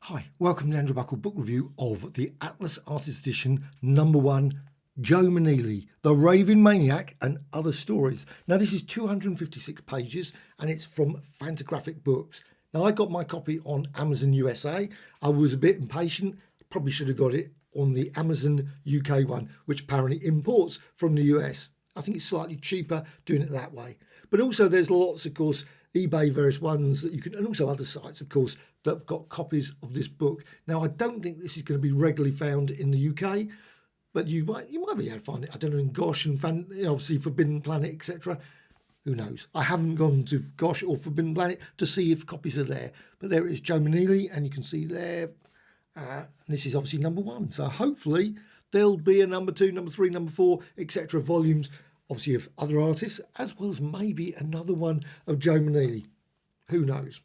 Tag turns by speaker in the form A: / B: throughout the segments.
A: Hi, welcome to the Andrew Buckle book review of the Atlas Artist Edition #1, Joe Maneely, The Raving Maniac and Other Stories. Now this is 256 pages and it's from Fantagraphics books. Now I got my copy on Amazon USA. I was a bit impatient, probably should have got it on the Amazon UK one, which apparently imports from the US. I think it's slightly cheaper doing it that way. But also there's lots, of course, eBay, various ones that you can, and also other sites, of course, that have got copies of this book. Now, I don't think this is going to be regularly found in the UK, but you might be able to find it. I don't know, in Gosh and obviously Forbidden Planet, etc. Who knows? I haven't gone to Gosh or Forbidden Planet to see if copies are there. But there it is, Joe Maneely, and you can see there. And this is obviously #1. So hopefully there'll be a #2, #3, #4, etc. volumes, obviously of other artists, as well as maybe another one of Joe Maneely. Who knows?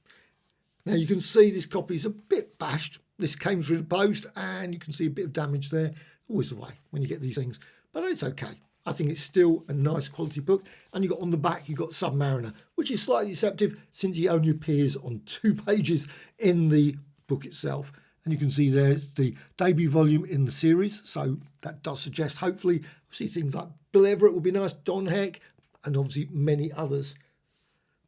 A: Now you can see this copy is a bit bashed. This came through the post and you can see a bit of damage there. Always the way when you get these things. But it's okay. I think it's still a nice quality book. And you got on the back, you got Submariner, which is slightly deceptive since he only appears on 2 pages in the book itself. And you can see there's the debut volume in the series. So that does suggest, hopefully, see things like Bill Everett will be nice, Don Heck, and obviously many others.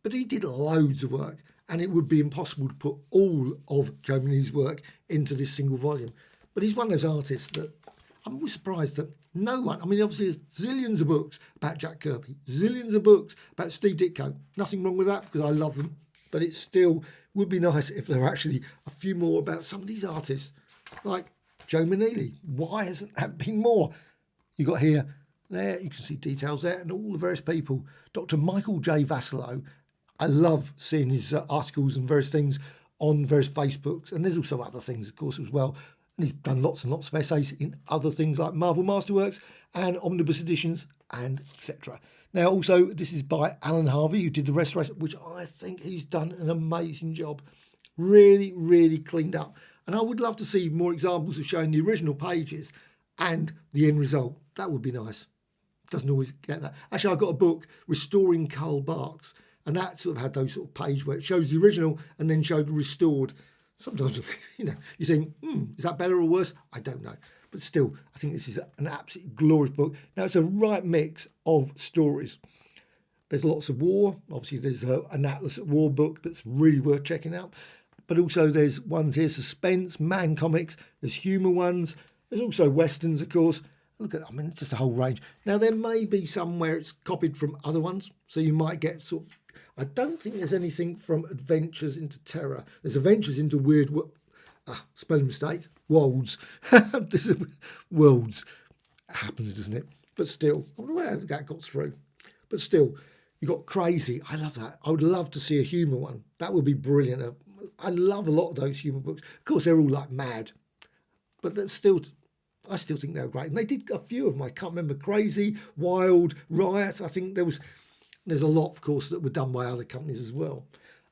A: But he did loads of work, and it would be impossible to put all of Joe Maneely's work into this single volume. But he's one of those artists that I'm always surprised that no one, I mean, obviously there's zillions of books about Jack Kirby, zillions of books about Steve Ditko. Nothing wrong with that because I love them, but it still would be nice if there were actually a few more about some of these artists, like Joe Maneely. Why hasn't that been more? You got here, there, you can see details there, and all the various people. Dr. Michael J. Vasillo, I love seeing his articles and various things on various Facebooks, and there's also other things, of course, as well. And he's done lots and lots of essays in other things like Marvel Masterworks and Omnibus Editions and etc. Now, also, this is by Alan Harvey, who did the restoration, which I think he's done an amazing job. Really, really cleaned up. And I would love to see more examples of showing the original pages and the end result. That would be nice. Doesn't always get that. Actually, I got a book, Restoring Karl Barks, and that sort of had those sort of pages where it shows the original and then showed restored. Sometimes, you think, is that better or worse? I don't know. But still, I think this is an absolutely glorious book. Now, it's a right mix of stories. There's lots of war. Obviously, there's an Atlas at War book that's really worth checking out. But also there's ones here, suspense, man comics. There's humour ones. There's also westerns, of course. Look at that. I mean, it's just a whole range. Now, there may be some where it's copied from other ones. So you might get sort of... I don't think there's anything from Adventures into Terror. There's Adventures into Weird... spelling mistake. Worlds. This is Worlds. It happens, doesn't it? But still, I wonder where that got through. But still, you got Crazy. I love that. I would love to see a humour one. That would be brilliant. I love a lot of those humour books. Of course, they're all like mad. But that's still... I still think they were great. And they did a few of them. I can't remember. Crazy, Wild, Riot. I think there's a lot, of course, that were done by other companies as well.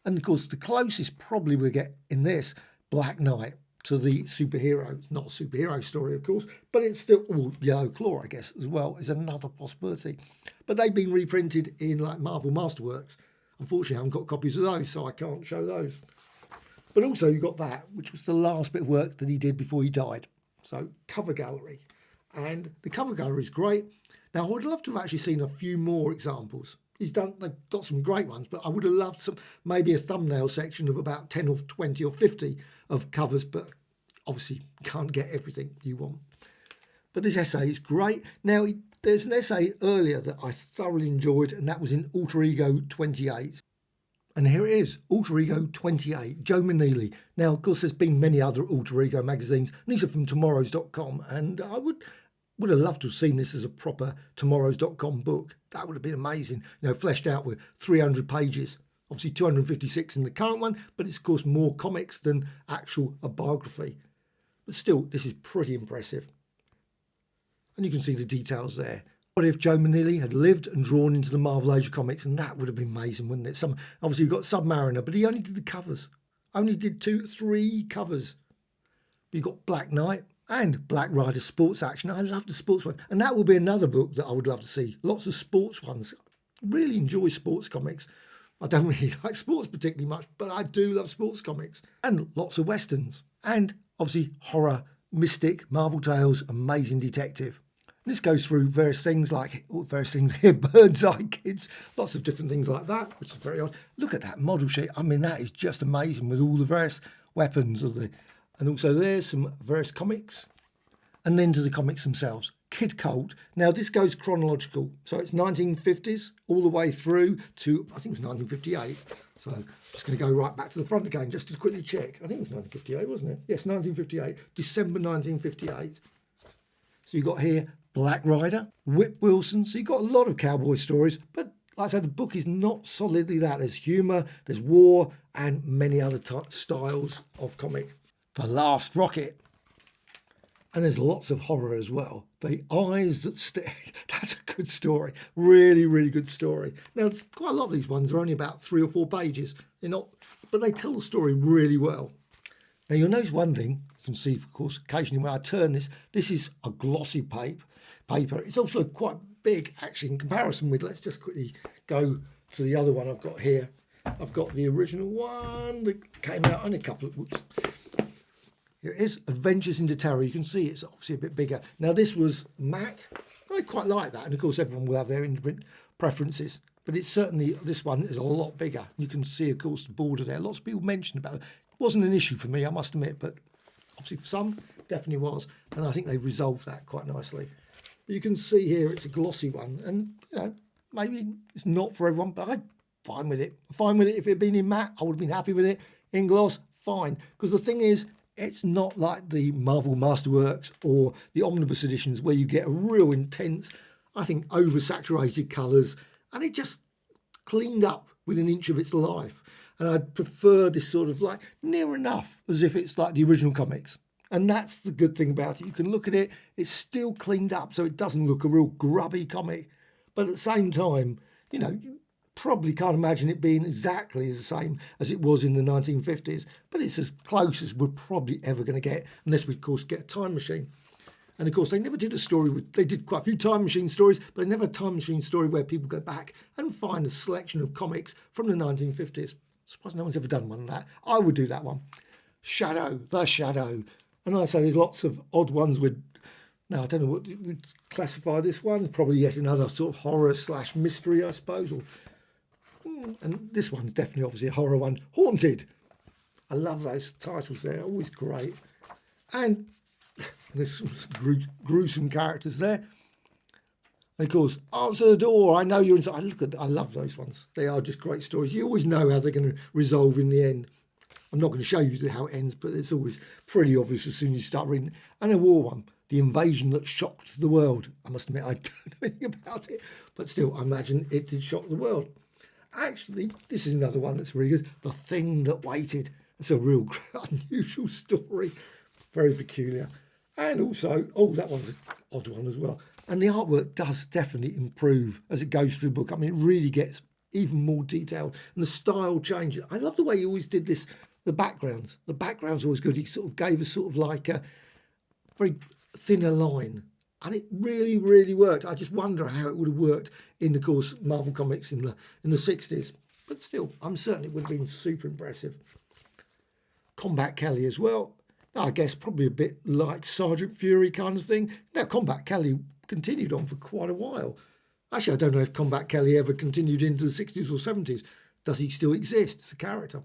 A: And, of course, the closest probably we get in this, Black Knight, to the superhero. It's not a superhero story, of course, but it's still, Yellow Claw, I guess, as well, is another possibility. But they've been reprinted in, like, Marvel Masterworks. Unfortunately, I haven't got copies of those, so I can't show those. But also, you got that, which was the last bit of work that he did before he died. So, cover gallery. And the cover gallery is great. Now, I would love to have actually seen a few more examples. They've got some great ones, but I would have loved maybe a thumbnail section of about 10 or 20 or 50 of covers, but obviously you can't get everything you want. But this essay is great. Now, there's an essay earlier that I thoroughly enjoyed, and that was in Alter Ego 28. And here it is, Alter Ego 28, Joe Maneely. Now, of course, there's been many other Alter Ego magazines. These are from tomorrows.com, and I would have loved to have seen this as a proper tomorrows.com book. That would have been amazing, fleshed out with 300 pages. Obviously 256 in the current one, but it's of course more comics than actual a biography. But still, this is pretty impressive. And you can see the details there. What if Joe Maneely had lived and drawn into the Marvel Age of comics? And that would have been amazing, wouldn't it? Obviously you've got Submariner, but he only did the covers. Only did 3 covers. You've got Black Knight and Black Rider Sports Action. I love the sports one. And that will be another book that I would love to see. Lots of sports ones. Really enjoy sports comics. I don't really like sports particularly much, but I do love sports comics. And lots of westerns. And obviously horror, mystic, Marvel Tales, Amazing Detective. And this goes through various things like, various things here, Bird's Eye Kids, lots of different things like that, which is very odd. Look at that model sheet. I mean, that is just amazing with all the various weapons of the, and also there's some various comics. And then to the comics themselves. Kid Cult. Now, this goes chronological. So it's 1950s all the way through to, I think it was 1958. So I'm just going to go right back to the front again just to quickly check. I think it was 1958, wasn't it? Yes, 1958. December 1958. So you've got here Black Rider, Whip Wilson. So you've got a lot of cowboy stories. But like I said, the book is not solidly that. There's humour, there's war, and many other styles of comic. The Last Rocket. And there's lots of horror as well. The Eyes That Stare. That's a good story. Really, really good story. Now, it's quite a lot of these ones are only about 3 or 4 pages. They're not, but they tell the story really well. Now, you'll notice one thing. You can see, of course, occasionally when I turn this, this is a glossy paper. It's also quite big, actually, in comparison with, let's just quickly go to the other one I've got here. I've got the original one that came out only a couple of, whoops. Here it is, Adventures into Terror. You can see it's obviously a bit bigger. Now, this was matte. I quite like that. And, of course, everyone will have their independent preferences. But it's certainly, this one is a lot bigger. You can see, of course, the border there. Lots of people mentioned about it. It wasn't an issue for me, I must admit. But obviously for some, definitely was. And I think they resolved that quite nicely. But you can see here it's a glossy one. And, you know, maybe it's not for everyone, but I'm fine with it. Fine with it. If it had been in matte, I would have been happy with it. In gloss, fine. Because the thing is, it's not like the Marvel Masterworks or the omnibus editions where you get a real intense, I think, oversaturated colours, and it just cleaned up within an inch of its life. And I'd prefer this sort of like near enough as if it's like the original comics. And that's the good thing about it. You can look at it, it's still cleaned up, so it doesn't look a real grubby comic. But at the same time, you know, you probably can't imagine it being exactly the same as it was in the 1950s, but it's as close as we're probably ever going to get, unless we, of course, get a time machine. And, of course, they never did a story with, they did quite a few time machine stories, but they never had a time machine story where people go back and find a selection of comics from the 1950s. I suppose no one's ever done one of that. I would do that one. Shadow, The Shadow. And like I say, there's lots of odd ones with, now I don't know what we'd classify this one, probably, yes, another sort of horror / mystery, I suppose, or and this one's definitely obviously a horror one. Haunted. I love those titles. They're always great. And there's some gruesome characters there. And of course, Answer the Door. I know you're inside. I love those ones. They are just great stories. You always know how they're going to resolve in the end. I'm not going to show you how it ends, but it's always pretty obvious as soon as you start reading. And a war one. The Invasion That Shocked the World. I must admit, I don't know anything about it. But still, I imagine it did shock the world. Actually, this is another one that's really good. The Thing That Waited. It's a real unusual story. Very peculiar. And also, oh, that one's an odd one as well. And the artwork does definitely improve as it goes through the book. I mean, it really gets even more detailed. And the style changes. I love the way he always did this, the backgrounds. The backgrounds are always good. He sort of gave us sort of like a very thinner line. And it really, really worked. I just wonder how it would have worked in, of course, Marvel Comics in the 60s. But still, I'm certain it would have been super impressive. Combat Kelly as well. Now, I guess probably a bit like Sergeant Fury kind of thing. Now, Combat Kelly continued on for quite a while. Actually, I don't know if Combat Kelly ever continued into the 60s or 70s. Does he still exist as a character?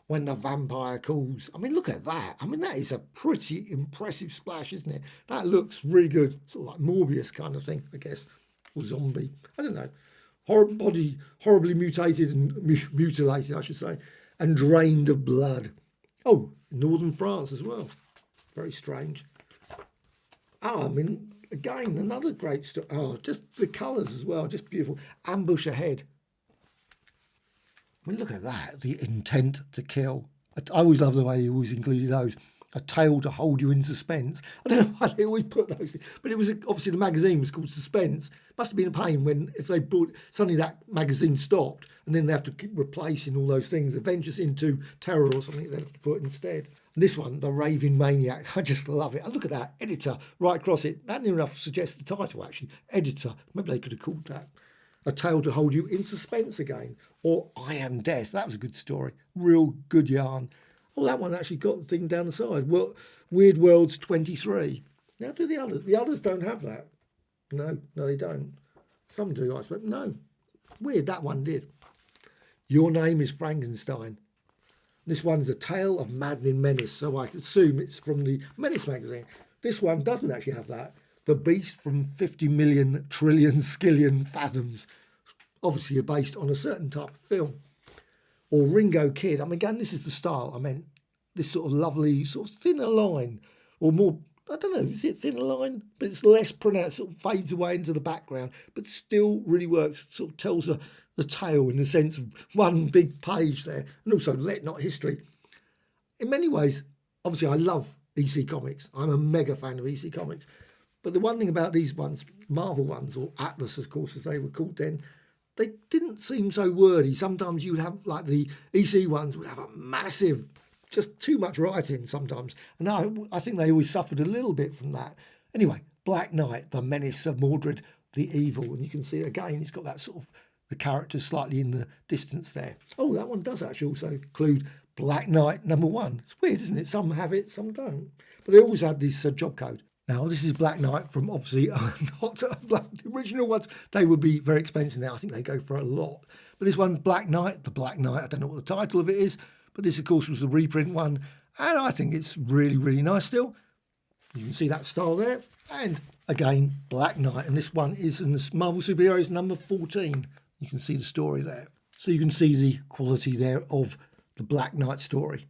A: When the Vampire Calls. I mean, look at that. I mean, that is a pretty impressive splash, isn't it? That looks really good. Sort of like Morbius kind of thing, I guess. Or zombie. I don't know. Body horribly mutated and mutilated, I should say. And drained of blood. Oh, northern France as well. Very strange. Oh, I mean, again, another great story. Oh, just the colours as well. Just beautiful. Ambush Ahead. I mean, look at that, the Intent to Kill. I always love the way he always included those. A Tale to Hold You in Suspense. I don't know why they always put those things, but it was obviously the magazine was called Suspense. Must have been a pain when if they brought, suddenly that magazine stopped and then they have to keep replacing all those things. Adventures into Terror or something they have to put instead. And this one, The Raving Maniac, I just love it. And look at that, editor right across it. That near enough suggests the title actually, editor. Maybe they could have called that. A Tale to Hold You in Suspense again, or I Am Death. That was a good story. Real good yarn. Oh, that one actually got the thing down the side. Well, Weird Worlds 23. Now do the others. The others don't have that. No, they don't. Some do, I suppose. No. Weird, that one did. Your Name is Frankenstein. This one's A Tale of Maddening Menace, so I assume it's from the Menace magazine. This one doesn't actually have that. The Beast from 50 million trillion skillion fathoms. Obviously, based on a certain type of film. Or Ringo Kid. I mean, again, this is the style. I mean, this sort of lovely, sort of thinner line, or more, I don't know, is it thinner line? But it's less pronounced, sort of fades away into the background, but still really works, sort of tells the tale in the sense of one big page there, and also Let Not History. In many ways, obviously, I love EC Comics. I'm a mega fan of EC Comics. But the one thing about these ones, Marvel ones, or Atlas, of course, as they were called then, they didn't seem so wordy. Sometimes you'd have, like the EC ones would have a massive, just too much writing sometimes. And I think they always suffered a little bit from that. Anyway, Black Knight, the menace of Mordred the Evil. And you can see, again, it's got that sort of, the characters slightly in the distance there. Oh, that one does actually also include Black Knight #1. It's weird, isn't it? Some have it, some don't. But they always had this job code. Now, this is Black Knight from, obviously, not the original ones. They would be very expensive now. I think they go for a lot. But this one's Black Knight, the Black Knight. I don't know what the title of it is. But this, of course, was the reprint one. And I think it's really, really nice still. You can see that style there. And, again, Black Knight. And this one is in the Marvel Superheroes #14. You can see the story there. So you can see the quality there of the Black Knight story.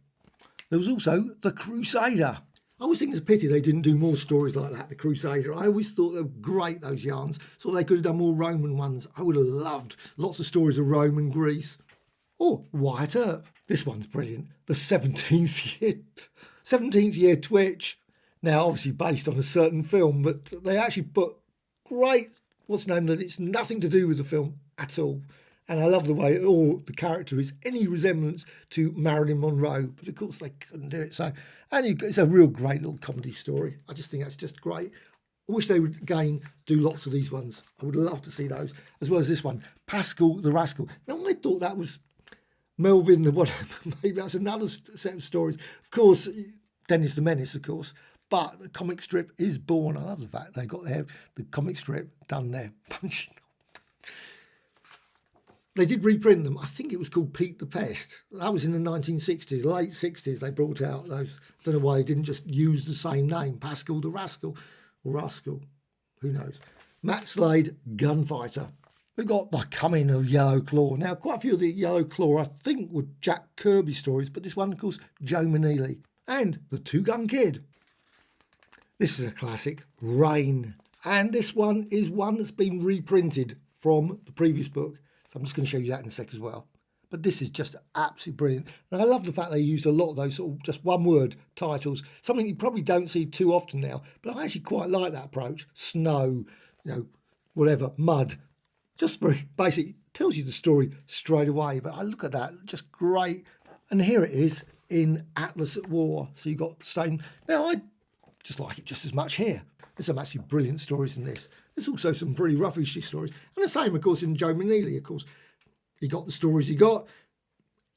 A: There was also The Crusader. I always think it's a pity they didn't do more stories like that, The Crusader. I always thought they were great, those yarns. So they could have done more Roman ones. I would have loved lots of stories of Rome and Greece. Or Wyatt Earp. This one's brilliant. The 17th year Twitch. Now, obviously based on a certain film, but they actually put great, what's the name, that it's nothing to do with the film at all. And I love the way all the character is any resemblance to Marilyn Monroe. But of course they couldn't do it. So, and it's a real great little comedy story. I just think that's just great. I wish they would, again, do lots of these ones. I would love to see those, as well as this one, Pascal the Rascal. Now, I thought that was Melvin the whatever. Maybe that's another set of stories. Of course, Dennis the Menace, of course. But the comic strip is born. I love the fact they got the comic strip done there. They did reprint them. I think it was called Pete the Pest. That was in the 1960s, late 60s. They brought out those. I don't know why they didn't just use the same name, Pascal the Rascal, or Rascal. Who knows? Matt Slade, Gunfighter. We got The Coming of Yellow Claw. Now, quite a few of the Yellow Claw, I think, were Jack Kirby stories, but this one, of course, Joe Maneely. And The Two-Gun Kid. This is a classic, Rain. And this one is one that's been reprinted from the previous book. So I'm just going to show you that in a sec as well. But this is just absolutely brilliant. And I love the fact they used a lot of those sort of just one-word titles, something you probably don't see too often now. But I actually quite like that approach. Snow, whatever, mud. Just very basic. Tells you the story straight away. But I look at that, just great. And here it is in Atlas at War. So you've got the same. Now, I just like it just as much here. There's some actually brilliant stories in this. There's also some pretty roughish stories. And the same, of course, in Joe Maneely, of course. He got the stories he got.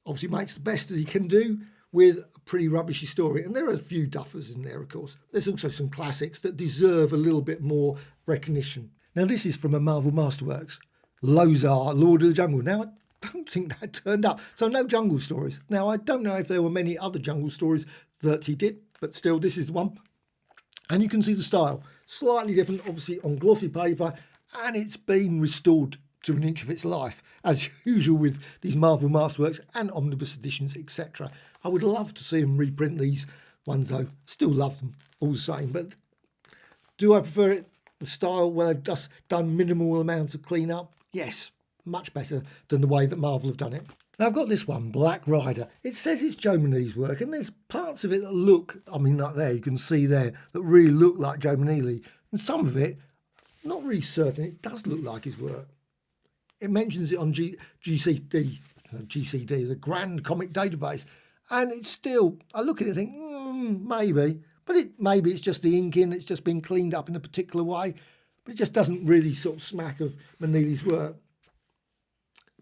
A: Obviously makes the best that he can do with a pretty rubbishy story. And there are a few duffers in there, of course. There's also some classics that deserve a little bit more recognition. Now, this is from a Marvel Masterworks. Lozar, Lord of the Jungle. Now, I don't think that turned up. So no jungle stories. Now, I don't know if there were many other jungle stories that he did. But still, this is the one. And you can see the style, slightly different, obviously on glossy paper, and it's been restored to an inch of its life, as usual with these Marvel Masterworks and omnibus editions, etc. I would love to see them reprint these ones, though. Still love them all the same. But do I prefer it, the style where they've just done minimal amounts of clean up? Yes, much better than the way that Marvel have done it. Now, I've got this one, Black Rider. It says it's Joe Maneely's work, and there's parts of it that look, like there, you can see there, that really look like Joe Maneely. And some of it, not really certain, it does look like his work. It mentions it on GCD, the Grand Comic Database, and it's still, I look at it and think, maybe. But maybe it's just the inking, it's just been cleaned up in a particular way, but it just doesn't really sort of smack of Maneely's work.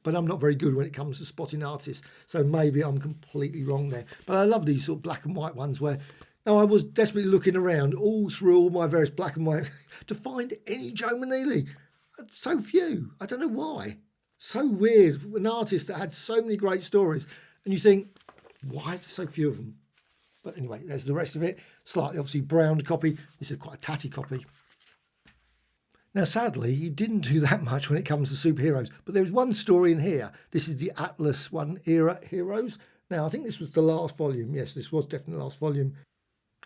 A: but I'm not very good when it comes to spotting artists, so maybe I'm completely wrong there. But I love these sort of black and white ones where, now I was desperately looking around all through all my various black and white to find any Joe Maneely. So few. I don't know why. So weird. An artist that had so many great stories, and you think, why is there so few of them? But anyway, there's the rest of it. Slightly, obviously, browned copy. This is quite a tatty copy. Now, sadly, he didn't do that much when it comes to superheroes. But there's one story in here. This is the Atlas One era heroes. Now, I think this was the last volume. Yes, this was definitely the last volume.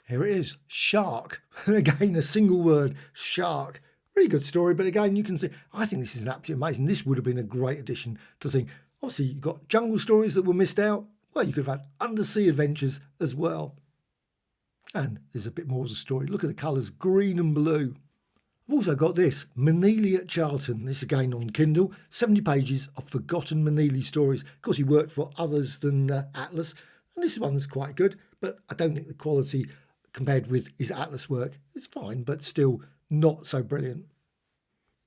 A: Here it is. Shark. Again, a single word. Shark. Really good story. But again, you can see, I think this is an absolutely amazing. This would have been a great addition to the thing. Obviously, you've got jungle stories that were missed out. Well, you could have had undersea adventures as well. And there's a bit more of the story. Look at the colours, green and blue. I've also got this, Maneely at Charlton. This again on Kindle, 70 pages of forgotten Maneely stories. Of course, he worked for others than Atlas, and this one's quite good, but I don't think the quality compared with his Atlas work is fine, but still not so brilliant.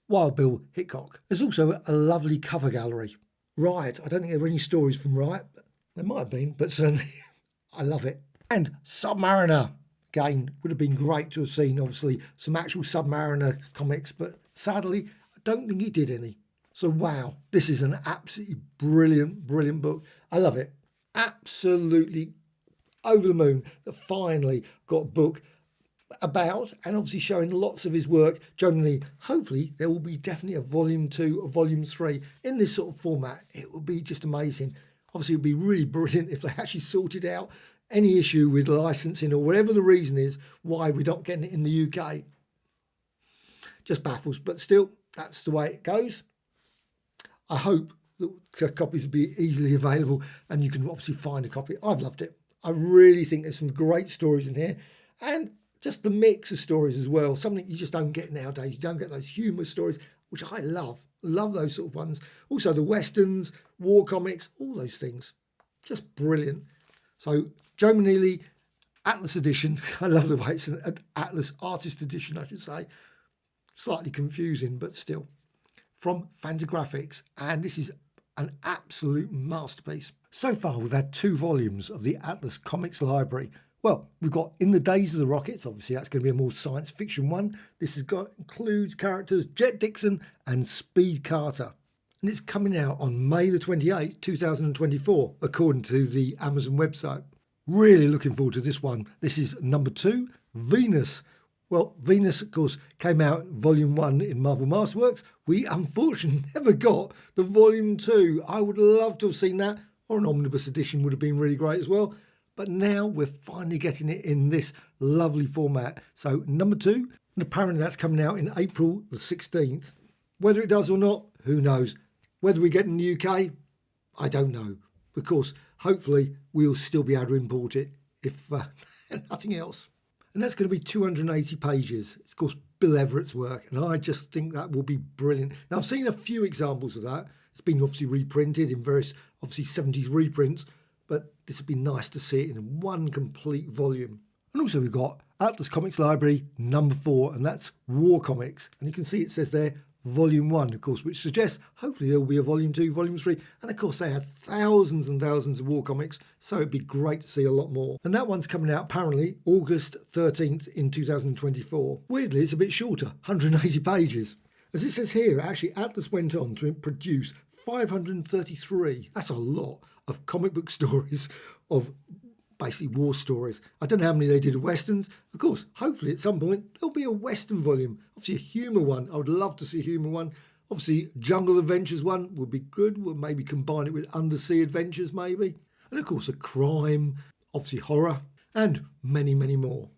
A: Wild Bill Hickok. There's also a lovely cover gallery. Riot. I don't think there were any stories from Riot. There might have been, but certainly I love it. And Submariner. Again, would have been great to have seen, obviously, some actual Submariner comics, but sadly, I don't think he did any. So, wow, this is an absolutely brilliant, brilliant book. I love it. Absolutely over the moon that finally got a book about and obviously showing lots of his work. Generally, hopefully, there will be definitely a volume 2 or volume 3 in this sort of format. It would be just amazing. Obviously, it would be really brilliant if they actually sorted out any issue with licensing or whatever the reason is why we're not getting it in the UK. Just baffles, but still, that's the way it goes. I hope that copies will be easily available and you can obviously find a copy. I've loved it. I really think there's some great stories in here, and just the mix of stories as well, something you just don't get nowadays. You don't get those humorous stories, which I love those sort of ones. Also the westerns, war comics, all those things, just brilliant. So Joe Maneely, Atlas edition. I love the way it's an Atlas artist edition, I should say. Slightly confusing, but still. From Fantagraphics, and this is an absolute masterpiece. So far, we've had 2 volumes of the Atlas Comics Library. Well, we've got In the Days of the Rockets. Obviously, that's going to be a more science fiction one. This includes characters Jet Dixon and Speed Carter. And it's coming out on May the 28th, 2024, according to the Amazon website. Really looking forward to this one. This is number 2, Venus. Well, Venus, of course, came out volume 1 in Marvel Masterworks. We unfortunately never got the volume 2. I would love to have seen that, or an omnibus edition would have been really great as well. But now we're finally getting it in this lovely format. So number 2, and apparently that's coming out in April the 16th. Whether it does or not, who knows? Whether we get it in the UK, I don't know. Of course, hopefully we'll still be able to import it if nothing else. And that's going to be 280 pages. It's of course Bill Everett's work, and I just think that will be brilliant. Now I've seen a few examples of that. It's been obviously reprinted in various obviously 70s reprints, but this would be nice to see it in one complete volume. And also we've got Atlas Comics Library number 4, and that's War Comics. And you can see it says there volume 1, of course, which suggests hopefully there will be a volume 2, volume 3. And of course they had thousands and thousands of war comics, so it'd be great to see a lot more. And that one's coming out apparently August 13th in 2024. Weirdly, it's a bit shorter, 180 pages. As it says here, actually Atlas went on to produce 533. That's a lot of comic book stories, of basically war stories. I don't know how many they did of westerns. Of course, hopefully at some point there'll be a western volume. Obviously a humour one. I would love to see a humour one. Obviously Jungle Adventures one would be good. We'll maybe combine it with Undersea Adventures maybe. And of course a crime, obviously horror, and many, many more.